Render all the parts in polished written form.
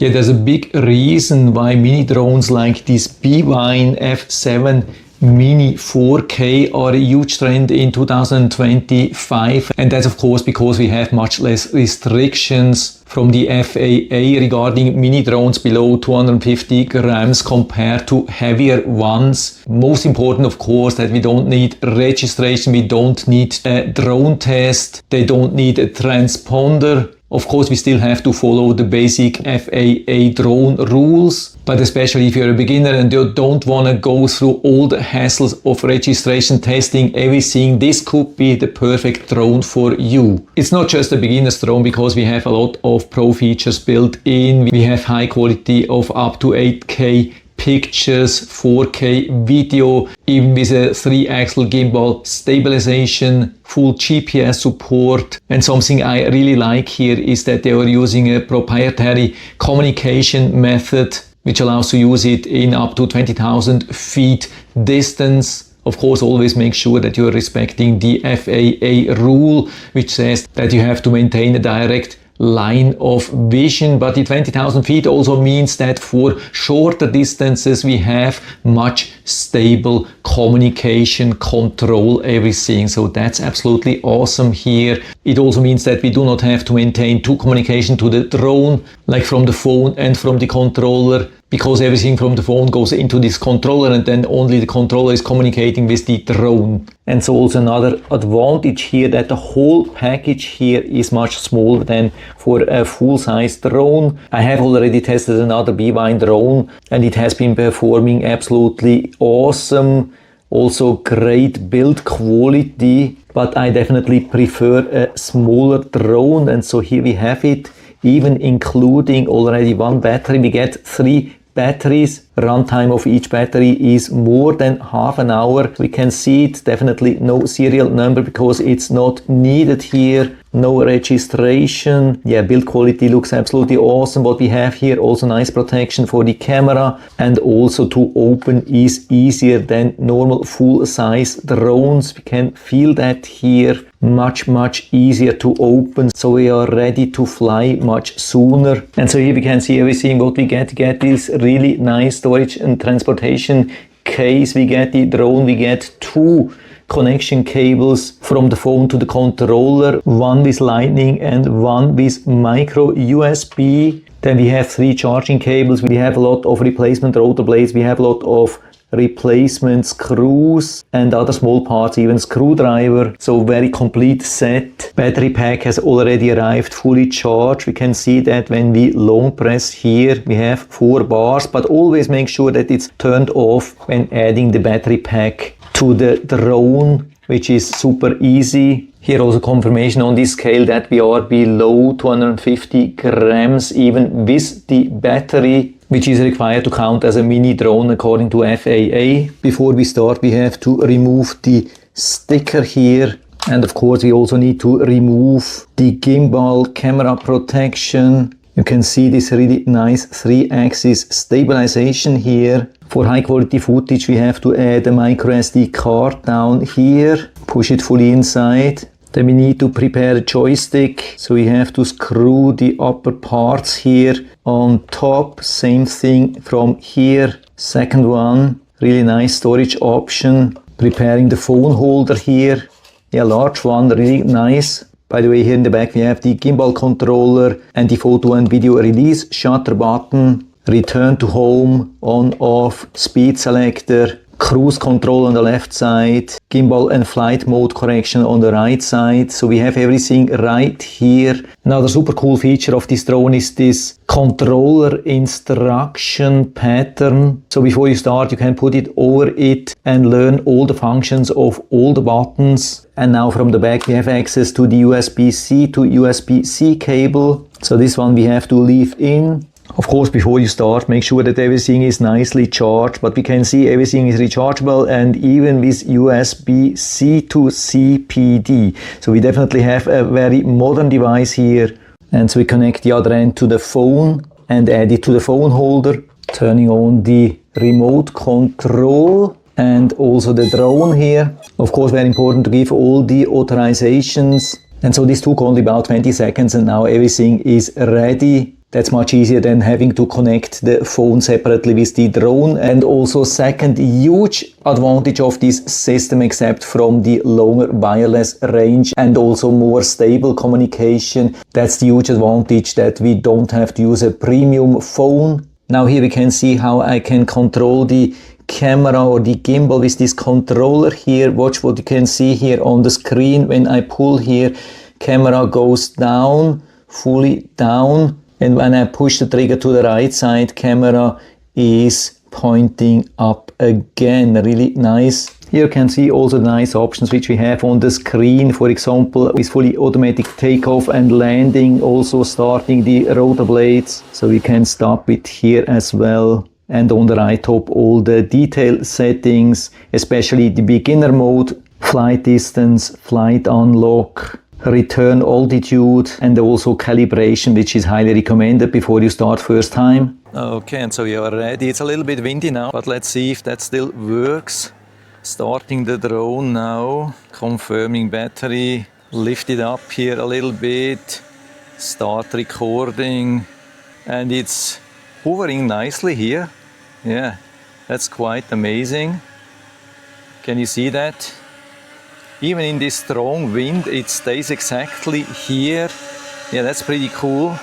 Yeah, there's a big reason why mini drones like this Bwine F7MINI 4K are a huge trend in 2025. And that's of course because we have much less restrictions from the FAA regarding mini drones below 250 grams compared to heavier ones. Most important, of course, that we don't need registration, we don't need a drone test, they don't need a transponder. Of course, we still have to follow the basic FAA drone rules, but especially if you're a beginner and you don't want to go through all the hassles of registration, testing, everything, this could be the perfect drone for you. It's not just a beginner's drone because we have a lot of pro features built in. We have high quality of up to 8K pictures, 4K video, even with a 3-axle gimbal stabilization, full GPS support. And something I really like here is that they are using a proprietary communication method which allows to use it in up to 20,000 feet distance. Of course, always make sure that you are respecting the FAA rule, which says that you have to maintain a direct line of vision, but the 20,000 feet also means that for shorter distances we have much stable communication, control everything. So that's absolutely awesome here. It also means that we do not have to maintain two communication to the drone, like from the phone and from the controller, because everything from the phone goes into this controller and then only the controller is communicating with the drone. And so also another advantage here that the whole package here is much smaller than for a full-size drone. I have already tested another Bwine drone and it has been performing absolutely awesome. Also great build quality, but I definitely prefer a smaller drone. And so here we have it, even including already one battery. We get 3 batteries. Runtime of each battery is more than half an hour. We can see it, definitely no serial number because it's not needed here. No registration. Yeah, build quality looks absolutely awesome. What we have here, also nice protection for the camera, and also to open is easier than normal full-size drones. We can feel that here. Much easier to open, so we are ready to fly much sooner. And so here we can see everything what we get this really nice storage and transportation case. We get the drone, we get 2 connection cables from the phone to the controller, one with lightning and one with micro USB. Then we have 3 charging cables. We have a lot of replacement rotor blades. We have a lot of replacement screws and other small parts, even screwdriver. So very complete set. Battery pack has already arrived fully charged. We can see that when we long press here, we have 4 bars, but always make sure that it's turned off when adding the battery pack to the drone, which is super easy. Here also confirmation on this scale that we are below 250 grams even with the battery, which is required to count as a mini drone according to FAA. Before we start, we have to remove the sticker here. And of course, we also need to remove the gimbal camera protection. You can see this really nice 3-axis stabilization here. For high quality footage, we have to add a micro SD card down here. Push it fully inside. Then we need to prepare a joystick. So we have to screw the upper parts here on top. Same thing from here. Second one, really nice storage option. Preparing the phone holder here. Yeah, large one, really nice. By the way, here in the back we have the gimbal controller and the photo and video release shutter button. Return to home, on, off, speed selector, cruise control on the left side, gimbal and flight mode correction on the right side. So we have everything right here. Another super cool feature of this drone is this controller instruction pattern. So before you start, you can put it over it and learn all the functions of all the buttons. And now from the back we have access to the USB-C to USB-C cable. So this one we have to leave in. Of course, before you start, make sure that everything is nicely charged, but we can see everything is rechargeable and even with USB-C to CPD. So we definitely have a very modern device here. And so we connect the other end to the phone and add it to the phone holder, turning on the remote control and also the drone here. Of course, very important to give all the authorizations. And so this took only about 20 seconds and now everything is ready. That's much easier than having to connect the phone separately with the drone. And also second huge advantage of this system, except from the longer wireless range and also more stable communication, that's the huge advantage that we don't have to use a premium phone. Now here we can see how I can control the camera or the gimbal with this controller here. Watch what you can see here on the screen. When I pull here, camera goes down, fully down. And when I push the trigger to the right side, camera is pointing up again. Really nice. Here you can see also nice options which we have on the screen. For example, with fully automatic takeoff and landing, also starting the rotor blades. So we can stop it here as well. And on the right top, all the detail settings, especially the beginner mode, flight distance, flight unlock, return altitude, and also calibration, which is highly recommended before you start first time. Okay, and so we are ready. It's a little bit windy now, but let's see if that still works. Starting the drone now, confirming battery, lift it up here a little bit, start recording, and it's hovering nicely here. Yeah, that's quite amazing. Can you see that? Even in this strong wind, it stays exactly here. Yeah, that's pretty cool.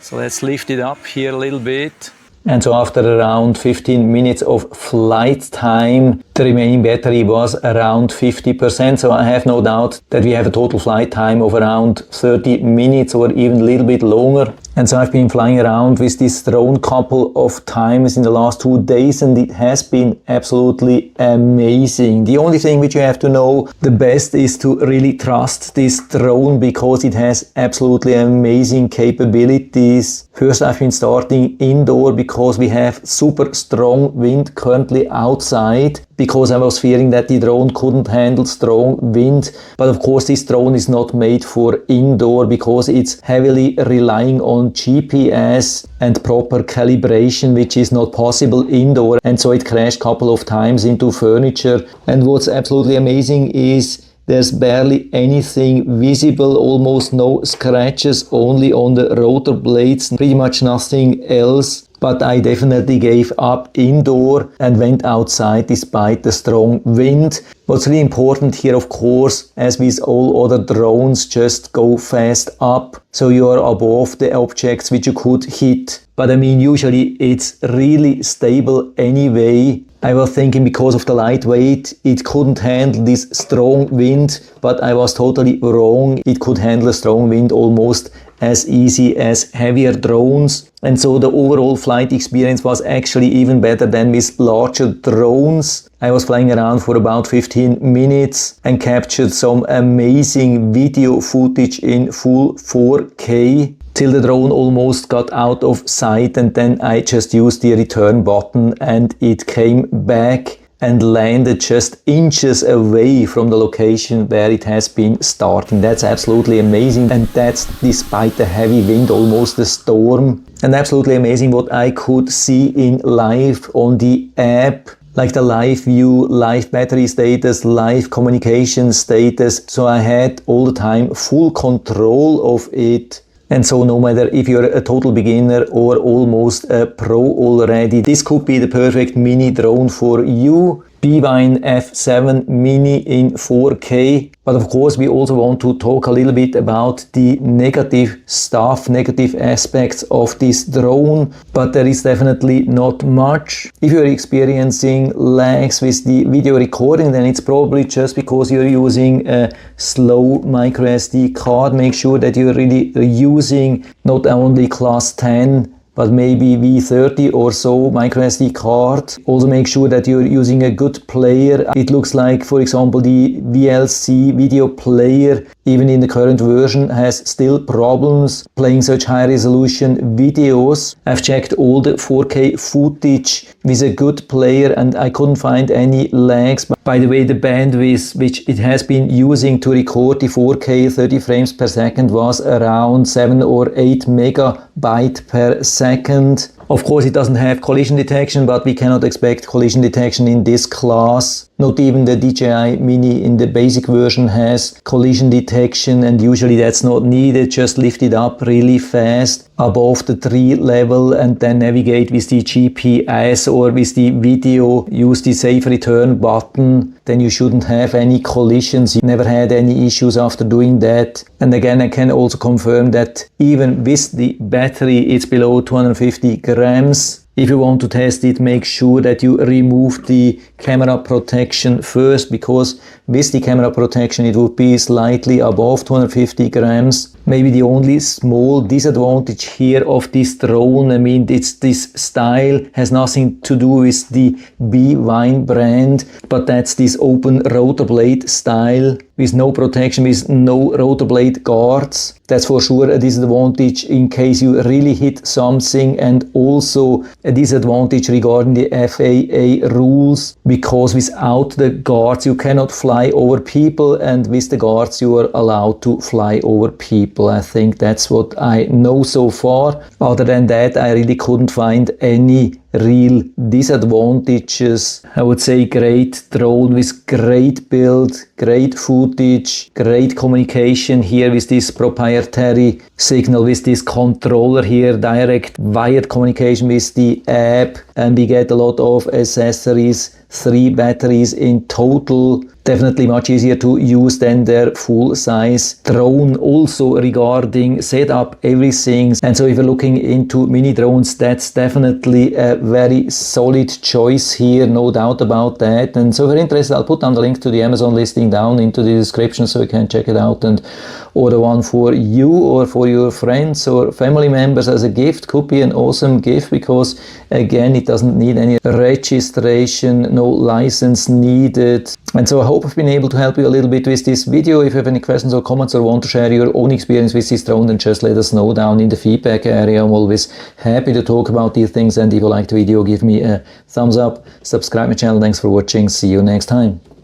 So let's lift it up here a little bit. And so after around 15 minutes of flight time, the remaining battery was around 50%. So I have no doubt that we have a total flight time of around 30 minutes or even a little bit longer. And so I've been flying around with this drone a couple of times in the last 2 days, and it has been absolutely amazing. The only thing which you have to know the best is to really trust this drone, because it has absolutely amazing capabilities. First, I've been starting indoor because we have super strong wind currently outside, because I was fearing that the drone couldn't handle strong wind. But of course this drone is not made for indoor, because it's heavily relying on GPS and proper calibration, which is not possible indoor. And so it crashed a couple of times into furniture. And what's absolutely amazing is there's barely anything visible, almost no scratches, only on the rotor blades, pretty much nothing else. But I definitely gave up indoor and went outside despite the strong wind. What's really important here, of course, as with all other drones, just go fast up, so you are above the objects which you could hit. But I mean, usually it's really stable anyway. I was thinking because of the lightweight, it couldn't handle this strong wind, but I was totally wrong. It could handle a strong wind almost as easy as heavier drones. And so the overall flight experience was actually even better than with larger drones. I was flying around for about 15 minutes and captured some amazing video footage in full 4K. Till the drone almost got out of sight, and then I just used the return button and it came back and landed just inches away from the location where it has been starting. That's absolutely amazing, and that's despite the heavy wind, almost a storm. And absolutely amazing what I could see in live on the app, like the live view, live battery status, live communication status. So I had all the time full control of it. And so no matter if you're a total beginner or almost a pro already, this could be the perfect mini drone for you. Bwine F7MINI in 4K. But of course we also want to talk a little bit about the negative stuff, negative aspects of this drone, but there is definitely not much. If you're experiencing lags with the video recording, then it's probably just because you're using a slow micro SD card. Make sure that you're really using not only class 10, but maybe V30 or so micro SD card. Also make sure that you're using a good player. It looks like, for example, the VLC video player, even in the current version, has still problems playing such high resolution videos. I've checked all the 4K footage with a good player and I couldn't find any lags. By the way, the bandwidth which it has been using to record the 4K 30 frames per second was around 7 or 8 megabyte per second. Of course, it doesn't have collision detection, but we cannot expect collision detection in this class. Not even the DJI Mini in the basic version has collision detection, and usually that's not needed. Just lift it up really fast above the tree level and then navigate with the GPS or with the video. Use the safe return button. Then you shouldn't have any collisions. You never had any issues after doing that. And again, I can also confirm that even with the battery, it's below 250 grams. If you want to test it, make sure that you remove the camera protection first, because with the camera protection it would be slightly above 250 grams. Maybe the only small disadvantage here of this drone, I mean, it's this style, has nothing to do with the Bwine brand, but that's this open rotor blade style with no protection, with no rotor blade guards. That's for sure a disadvantage in case you really hit something, and also a disadvantage regarding the FAA rules, because without the guards you cannot fly over people, and with the guards you are allowed to fly over people. I think that's what I know so far. Other than that, I really couldn't find any real disadvantages. I would say great drone with great build, great footage, great communication here with this proprietary signal, with this controller here, direct wired communication with the app, and we get a lot of accessories, 3 batteries in total. Definitely much easier to use than their full-size drone. Also regarding setup, everything. And so if you're looking into mini drones, that's definitely a very solid choice here, no doubt about that. And so if you're interested, I'll put down the link to the Amazon listing down into the description so you can check it out and order one for you or for your friends or family members as a gift. Could be an awesome gift, because again, it doesn't need any registration, no license needed. And so I hope I've been able to help you a little bit with this video. If you have any questions or comments or want to share your own experience with this drone, then just let us know down in the feedback area. I'm always happy to talk about these things. And if you like the video, give me a thumbs up, subscribe my channel. Thanks for watching. See you next time.